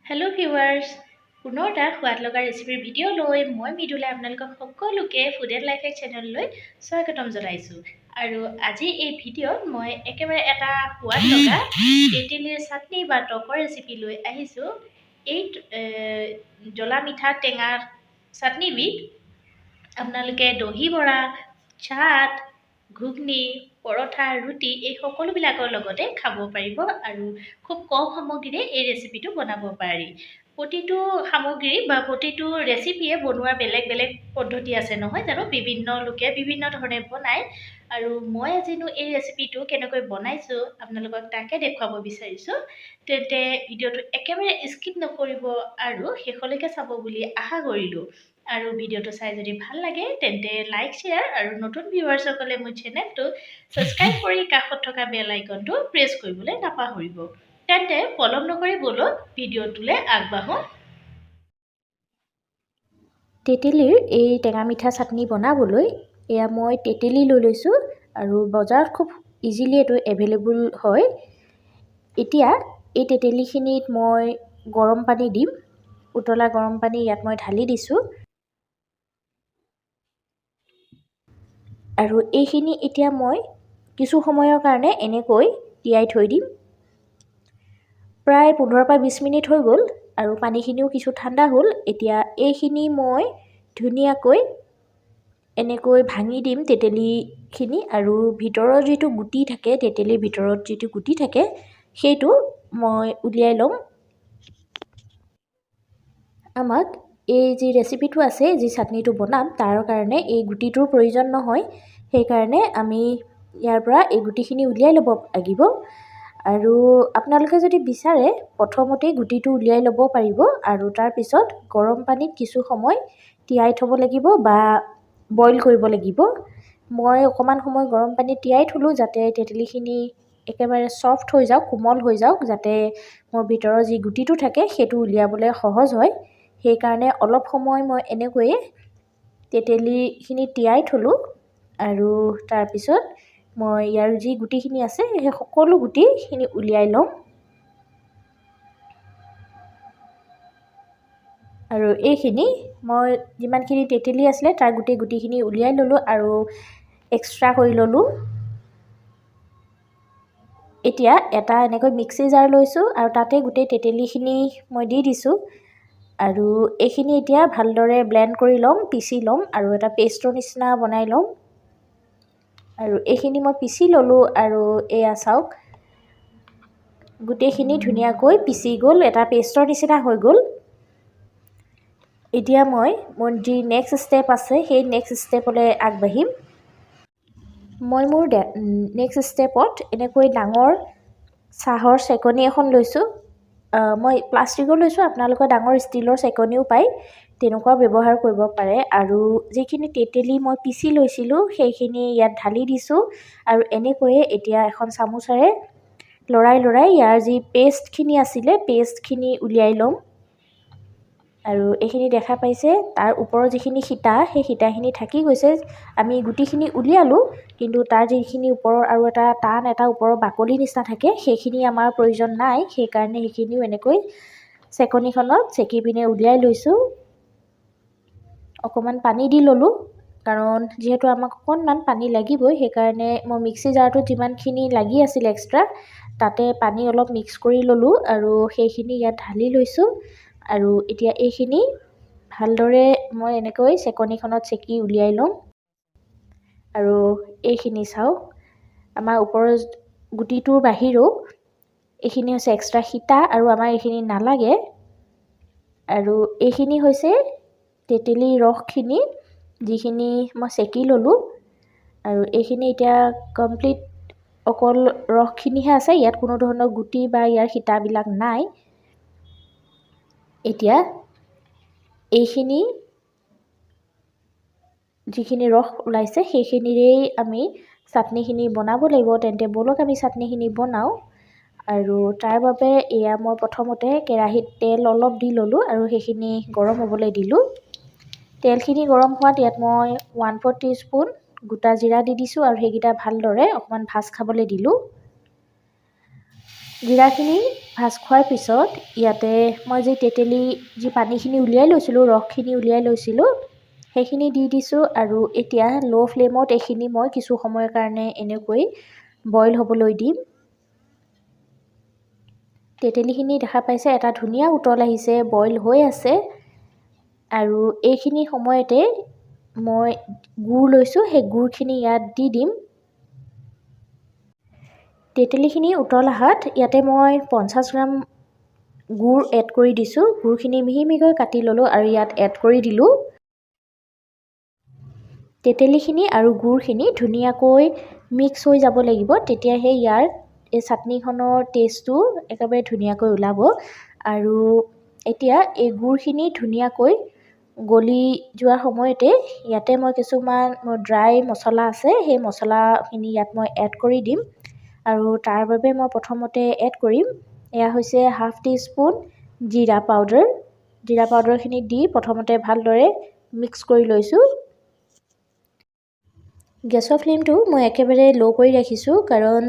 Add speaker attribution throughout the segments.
Speaker 1: Hello viewers, পুনৰ এটা সোৱাদ লগা ৰেচিপিৰ ভিডিঅ' লৈ মই মৃদুলাই আপোনালোকক সকলোকে ফুড এণ্ড লাইফ এক চেনেললৈ স্বাগতম জনাইছোঁ। আৰু আজি এই ভিডিঅ'ত মই একেবাৰে এটা সোৱাদ লগা তেঁতেলীৰ চাটনি বা টকৰ ৰেচিপি লৈ আহিছোঁ। এই জ্বলা মিঠা টেঙা চাটনিবিধ আপোনালোকে দহি বৰা, চাট, ঘুগনি, পৰঠা, ৰুটি এই সকলোবিলাকৰ লগতে খাব পাৰিব আৰু খুব কম সামগ্ৰীৰে এই ৰেচিপিটো বনাব পাৰি। প্ৰতিটো সামগ্ৰী বা প্ৰতিটো ৰেচিপিয়ে বনোৱাৰ বেলেগ বেলেগ পদ্ধতি আছে নহয় জানো, বিভিন্ন লোকে বিভিন্ন ধৰণে বনায়। আৰু মই আজিনো এই ৰেচিপিটো কেনেকৈ বনাইছোঁ আপোনালোকক তাকে দেখুৱাব বিচাৰিছোঁ। তেন্তে ভিডিঅ'টো একেবাৰে স্কিপ নকৰিব আৰু শেষলৈকে চাব বুলি আশা কৰিলোঁ। আৰু ভিডিঅ'টো চাই যদি ভাল লাগে তেন্তে লাইক, শ্বেয়াৰ আৰু নতুন ভিউৱাৰ্ছসকলে মোৰ চেনেলটো ছাবস্ক্ৰাইব কৰি কাষত থকা বেল আইকনটো প্ৰেছ কৰিবলৈ নাপাহৰিব। তেন্তে পলম নকৰি বলক ভিডিঅ'টোলৈ আগবাঢ়োঁ। তেঁতেলীৰ এই টেঙা মিঠা চাটনি বনাবলৈ এয়া মই তেঁতেলী লৈ লৈছোঁ আৰু বজাৰত খুব ইজিলি এইটো এভেইলেবল হয়। এতিয়া এই তেঁতেলীখিনিত মই গৰম পানী দিম। উতলা গৰম পানী ইয়াত মই ঢালি দিছোঁ আৰু এইখিনি এতিয়া মই কিছু সময়ৰ কাৰণে এনেকৈ তিয়াই থৈ দিম। প্ৰায় 15 পৰা 20 মিনিট হৈ গ'ল আৰু পানীখিনিও কিছু ঠাণ্ডা হ'ল। এতিয়া এইখিনি মই ধুনীয়াকৈ এনেকৈ ভাঙি দিম তেঁতেলীখিনি, আৰু ভিতৰৰ যিটো গুটি থাকে, তেঁতেলীৰ ভিতৰত যিটো গুটি থাকে সেইটো মই উলিয়াই ল'ম। আমাক এই যি ৰেচিপিটো আছে, যি চাটনিটো বনাম তাৰ কাৰণে এই গুটিটোৰ প্ৰয়োজন নহয়, সেইকাৰণে আমি ইয়াৰ পৰা এই গুটিখিনি উলিয়াই ল'ব লাগিব। আৰু আপোনালোকে যদি বিচাৰে প্ৰথমতেই গুটিটো উলিয়াই ল'ব পাৰিব আৰু তাৰপিছত গৰম পানীত কিছু সময় তিয়াই থ'ব লাগিব বা বইল কৰিব লাগিব। মই অকণমান সময় গৰম পানীত তিয়াই থ'লোঁ যাতে তেঁতেলীখিনি একেবাৰে ছফ্ট হৈ যাওক, কোমল হৈ যাওক, যাতে মোৰ ভিতৰৰ যি গুটিটো থাকে সেইটো উলিয়াবলৈ সহজ হয়। সেইকাৰণে অলপ সময় মই এনেকৈয়ে তেঁতেলীখিনি তিয়াই থ'লোঁ আৰু তাৰপিছত মই ইয়াৰ যি গুটিখিনি আছে সেই সকলো গুটিখিনি উলিয়াই ল'ম। আৰু এইখিনি মই যিমানখিনি তেঁতেলী আছিলে তাৰ গুটিখিনি উলিয়াই ল'লোঁ আৰু এক্সট্ৰা কৰি ল'লোঁ। এতিয়া এটা এনেকৈ মিক্সি জাৰ লৈছোঁ আৰু তাতে গোটেই তেঁতেলীখিনি মই দি দিছোঁ আৰু এইখিনি এতিয়া ভালদৰে ব্লেণ্ড কৰি ল'ম, পিচি ল'ম আৰু এটা পেষ্টৰ নিচিনা বনাই ল'ম। আৰু এইখিনি মই পিচি ল'লোঁ আৰু এয়া চাওক গোটেইখিনি ধুনীয়াকৈ পিচি গ'ল, এটা পেষ্টৰ নিচিনা হৈ গ'ল। এতিয়া মই মোৰ যি নেক্সট ষ্টেপ আছে সেই নেক্সট ষ্টেপলৈ আগবাঢ়িম। মই মোৰ নেক্সট ষ্টেপত এনেকৈ ডাঙৰ চাহৰ চেকনি এখন লৈছোঁ। মই প্লাষ্টিকৰ লৈছোঁ, আপোনালোকে ডাঙৰ ষ্টীলৰ চেকনিও পায়, তেনেকুৱাও ব্যৱহাৰ কৰিব পাৰে। আৰু যিখিনি তেঁতেলী মই পিচি লৈছিলোঁ সেইখিনি ইয়াত ঢালি দিছোঁ আৰু এনেকৈয়ে এতিয়া এখন চামুচেৰে লৰাই লৰাই ইয়াৰ যি পেষ্টখিনি আছিলে পেষ্টখিনি উলিয়াই ল'ম। আৰু এইখিনি দেখা পাইছে তাৰ ওপৰৰ যিখিনি সীতা সেই সীতাখিনি থাকি গৈছে। আমি গুটিখিনি উলিয়ালোঁ কিন্তু তাৰ যিখিনি ওপৰৰ আৰু এটা টান এটা ওপৰৰ বাকলি নিচিনা থাকে সেইখিনি আমাৰ প্ৰয়োজন নাই, সেইকাৰণে সেইখিনিও এনেকৈ চেকনিখনত চেকি পিনে উলিয়াই লৈছোঁ। অকণমান পানী দি ল'লোঁ কাৰণ যিহেতু আমাক অকণমান পানী লাগিবই, সেইকাৰণে মই মিক্সি জাৰটোত যিমানখিনি লাগি আছিল এক্সট্ৰা তাতে পানী অলপ মিক্স কৰি ল'লোঁ আৰু সেইখিনি ইয়াত ঢালি লৈছোঁ। আৰু এতিয়া এইখিনি ভালদৰে মই এনেকৈ চেকনিখনত চেকি উলিয়াই ল'ম। আৰু এইখিনি চাওক আমাৰ ওপৰৰ গুটিটোৰ বাহিৰেও এইখিনি হৈছে এক্সট্ৰা সীতা আৰু আমাৰ এইখিনি নালাগে। আৰু এইখিনি হৈছে তেঁতেলীৰ ৰসখিনি যিখিনি মই চেকি ল'লোঁ আৰু এইখিনি এতিয়া কমপ্লিট অকল ৰসখিনিহে আছে, ইয়াত কোনো ধৰণৰ গুটি বা ইয়াৰ সীতাবিলাক নাই। এতিয়া এইখিনি যিখিনি ৰস ওলাইছে সেইখিনিৰেই আমি চাটনিখিনি বনাব লাগিব। তেন্তে ব'লক আমি চাটনিখিনি বনাওঁ। আৰু তাৰ বাবে এয়া মই প্ৰথমতে কেৰাহীত তেল অলপ দি ল'লোঁ আৰু সেইখিনি গৰম হ'বলৈ দিলোঁ। তেলখিনি গৰম হোৱাত ইয়াত মই 1/4 টিস্পুন গোটা জিৰা দি দিছোঁ আৰু সেইকেইটা ভালদৰে অকণমান ভাজ খাবলৈ দিলোঁ। জিৰাখিনি ভাজ খোৱাৰ পিছত ইয়াতে মই যি পানীখিনি উলিয়াই লৈছিলোঁ, ৰসখিনি উলিয়াই লৈছিলোঁ, সেইখিনি দি দিছোঁ আৰু এতিয়া ল' ফ্লেমত এইখিনি মই কিছু সময়ৰ কাৰণে এনেকৈ বইল হ'বলৈ দিম। তেতেলীখিনি দেখা পাইছে এটা ধুনীয়া উতল আহিছে, বইল হৈ আছে। আৰু এইখিনি সময়তে মই গুড় লৈছোঁ, সেই গুড়খিনি ইয়াত দি দিম। তেতেলীখিনি উতল অহাত ইয়াতে মই 50 গ্ৰাম গুড় এড কৰি দিছোঁ। গুড়খিনি মিহি মিহিকৈ কাটি ল'লোঁ আৰু ইয়াত এড কৰি দিলোঁ। তেতেলীখিনি আৰু গুড়খিনি ধুনীয়াকৈ মিক্স হৈ যাব লাগিব, তেতিয়াহে ইয়াৰ এই চাটনিখনৰ টেষ্টটো একেবাৰে ধুনীয়াকৈ ওলাব। আৰু এতিয়া এই গুড়খিনি ধুনীয়াকৈ গলি যোৱাৰ সময়তে ইয়াতে মই কিছুমান ড্ৰাই মছলা আছে, সেই মছলাখিনি ইয়াত মই এড কৰি দিম। আৰু তাৰ বাবে মই প্ৰথমতে এড কৰিম, এয়া হৈছে 1/2 টিস্পুন জিৰা পাউডাৰ। জিৰা পাউডাৰখিনি দি প্ৰথমতে ভালদৰে মিক্স কৰি লৈছোঁ। গেছৰ ফ্লেমটো মই একেবাৰে ল' কৰি ৰাখিছোঁ, কাৰণ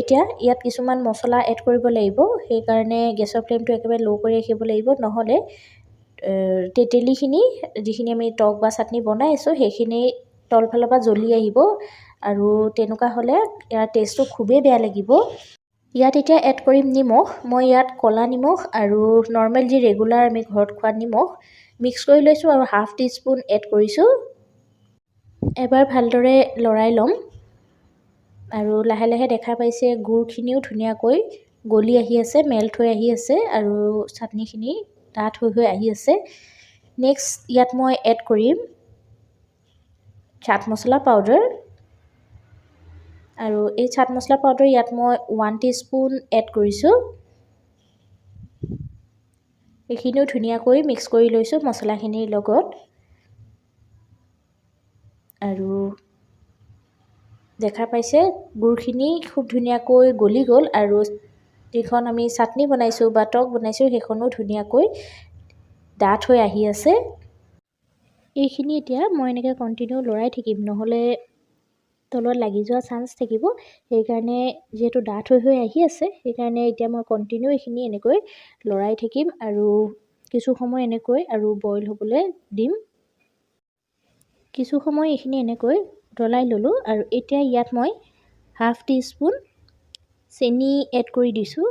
Speaker 1: এতিয়া ইয়াত কিছুমান মছলা এড কৰিব লাগিব। সেইকাৰণে গেছৰ ফ্লেমটো একেবাৰে ল' কৰি ৰাখিব লাগিব, নহ'লে তেতেলীখিনি যিখিনি আমি টক বা চাটনি বনাই আছোঁ সেইখিনি তলফালৰ পৰা জ্বলি আহিব আৰু তেনেকুৱা হ'লে ইয়াৰ টেষ্টটো খুবেই বেয়া লাগিব। ইয়াত এতিয়া এড কৰিম নিমখ। মই ইয়াত ক'লা নিমখ আৰু নৰ্মেল যি ৰেগুলাৰ আমি ঘৰত খোৱা নিমখ মিক্স কৰি লৈছোঁ আৰু 1/2 টিস্পুন এড কৰিছোঁ। এবাৰ ভালদৰে লৰাই ল'ম আৰু লাহে লাহে দেখা পাইছে গুড়খিনিও ধুনীয়াকৈ গলি আহি আছে, মেল্ট হৈ আহি আছে আৰু চাটনিখিনি ডাঠ হৈ আহি আছে। নেক্সট ইয়াত মই এড কৰিম চাট মছলা পাউডাৰ। আৰু এই চাট মছলা পাউডাৰ ইয়াত মই 1 টিস্পুন এড কৰিছোঁ। এইখিনিও ধুনীয়াকৈ মিক্স কৰি লৈছোঁ মছলাখিনিৰ লগত। আৰু দেখা পাইছে গুড়খিনি খুব ধুনীয়াকৈ গলি গ'ল আৰু যিখন আমি চাটনি বনাইছোঁ বা টক বনাইছোঁ সেইখনো ধুনীয়াকৈ ডাঠ হৈ আহি আছে। এইখিনি এতিয়া মই এনেকৈ কণ্টিনিউ লৰাই থাকিম, নহ'লে তলত লাগি যোৱা চান্স থাকিব। সেইকাৰণে যিহেতু ডাঠ হৈ আহি আছে, সেইকাৰণে এতিয়া মই কণ্টিনিউ এইখিনি এনেকৈ লৰাই থাকিম আৰু কিছু সময় এনেকৈ আৰু বইল হ'বলৈ দিম। কিছু সময় এইখিনি এনেকৈ উতলাই ল'লোঁ আৰু এতিয়া ইয়াত মই 1/2 টিস্পুন চেনি এড কৰি দিছোঁ।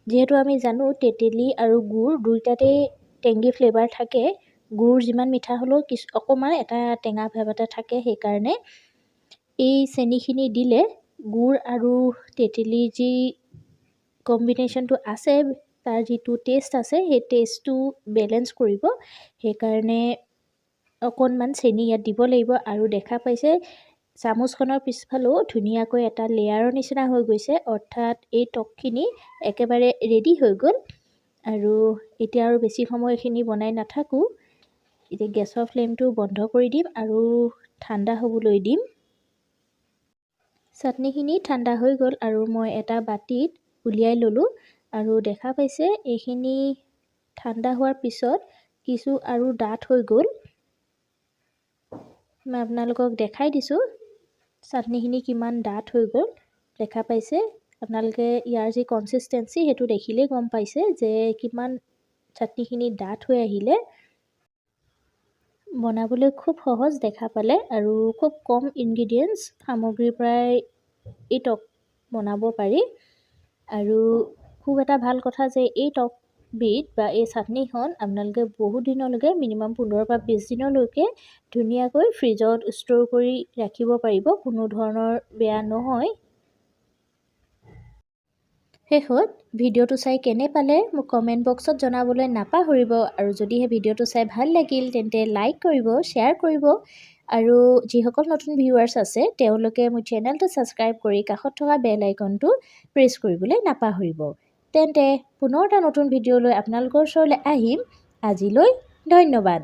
Speaker 1: যিহেতু আমি জানো তেতেলী আৰু গুড় দুয়োটাতেই টেঙি ফ্লেভাৰ থাকে। গুড় যিমান মিঠা হ'লেও অকণমান এটা টেঙা ভাৱ এটা থাকে, সেইকাৰণে এই চেনিখিনি দিলে গুড় আৰু তেতেলীৰ যি কম্বিনেশ্যনটো আছে, তাৰ যিটো টেষ্ট আছে সেই টেষ্টটো বেলেঞ্চ কৰিব। সেইকাৰণে অকণমান চেনি ইয়াত দিব লাগিব। আৰু দেখা পাইছে চামুচখনৰ পিছফালেও ধুনীয়াকৈ এটা লেয়াৰৰ নিচিনা হৈ গৈছে, অৰ্থাৎ এই টকখিনি একেবাৰে ৰেডি হৈ গ'ল। আৰু এতিয়া আৰু বেছি সময় এইখিনি বনাই নাথাকোঁ, এতিয়া গেছৰ ফ্লেমটো বন্ধ কৰি দিম আৰু ঠাণ্ডা হ'বলৈ দিম। চাটনিখিনি ঠাণ্ডা হৈ গ'ল আৰু মই এটা বাতিত উলিয়াই ল'লোঁ আৰু দেখা পাইছে এইখিনি ঠাণ্ডা হোৱাৰ পিছত কিছু আৰু ডাঠ হৈ গ'ল। মই আপোনালোকক দেখাই দিছোঁ চাটনিখিনি কিমান ডাঠ হৈ গ'ল। দেখা পাইছে আপোনালোকে ইয়াৰ যি কনচিষ্টেঞ্চি সেইটো দেখিলেই গম পাইছে যে কিমান চাটনিখিনি ডাঠ হৈ আহিলে। বনাবলৈ খুব সহজ দেখা পালে আৰু খুব কম ইনগ্ৰিডিয়েণ্টছ সামগ্ৰীৰ পৰাই এই টক বনাব পাৰি। আৰু খুব এটা ভাল কথা যে এই টকবিধ বা এই চাটনিখন আপোনালোকে বহুত দিনলৈকে মিনিমাম 15 পৰা 20 দিনলৈকে ধুনীয়াকৈ ফ্ৰিজত ষ্ট'ৰ কৰি ৰাখিব পাৰিব, কোনো ধৰণৰ বেয়া নহয়। শেষত ভিডিঅ'টো চাই কেনে পালে মোক কমেণ্ট বক্সত জনাবলৈ নাপাহৰিব। আৰু যদিহে ভিডিঅ'টো চাই ভাল লাগিল তেন্তে লাইক কৰিব, শ্বেয়াৰ কৰিব আৰু যিসকল নতুন ভিউৱাৰ্ছ আছে তেওঁলোকে মোৰ চেনেলটো ছাবস্ক্ৰাইব কৰি কাষত থকা বেল আইকনটো প্ৰেছ কৰিবলৈ নাপাহৰিব। তেন্তে পুনৰ এটা নতুন ভিডিঅ' লৈ আপোনালোকৰ ওচৰলৈ আহিম। আজিলৈ ধন্যবাদ।